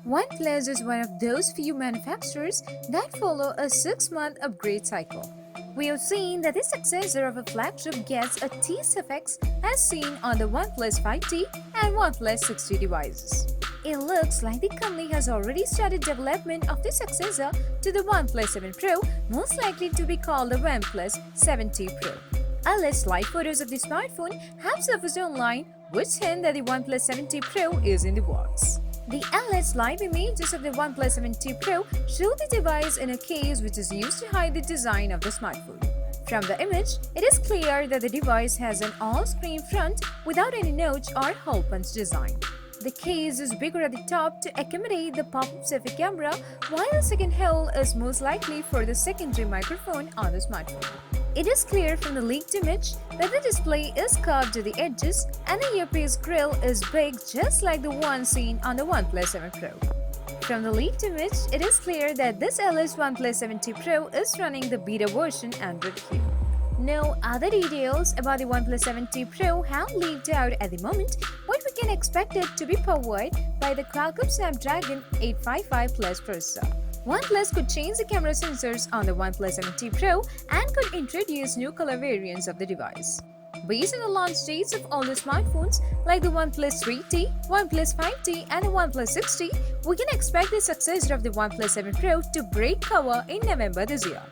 OnePlus is one of those few manufacturers that follow a 6-month upgrade cycle. We have seen that the successor of a flagship gets a T suffix as seen on the OnePlus 5T and OnePlus 6T devices. It looks like the company has already started development of the successor to the OnePlus 7 Pro, most likely to be called the OnePlus 7T Pro. Unless live photos of the smartphone have surfaced online, which hint that the OnePlus 7T Pro is in the works. The alleged live images of the OnePlus 7T Pro show the device in a case which is used to hide the design of the smartphone. From the image, it is clear that the device has an all-screen front without any notch or hole punch design. The case is bigger at the top to accommodate the pop-up selfie camera, while the second hole is most likely for the secondary microphone on the smartphone. It is clear from the leaked image that the display is curved to the edges and the earpiece grill is big just like the one seen on the OnePlus 7 Pro. From the leaked image, it is clear that this alleged OnePlus 7T Pro is running the beta version Android Q. No other details about the OnePlus 7T Pro have leaked out at the moment, but we can expect it to be powered by the Qualcomm Snapdragon 855 Plus processor. OnePlus could change the camera sensors on the OnePlus 7T Pro and could introduce new color variants of the device. Based on the launch dates of all the smartphones like the OnePlus 3T, OnePlus 5T and the OnePlus 6T, we can expect the successor of the OnePlus 7 Pro to break cover in November this year.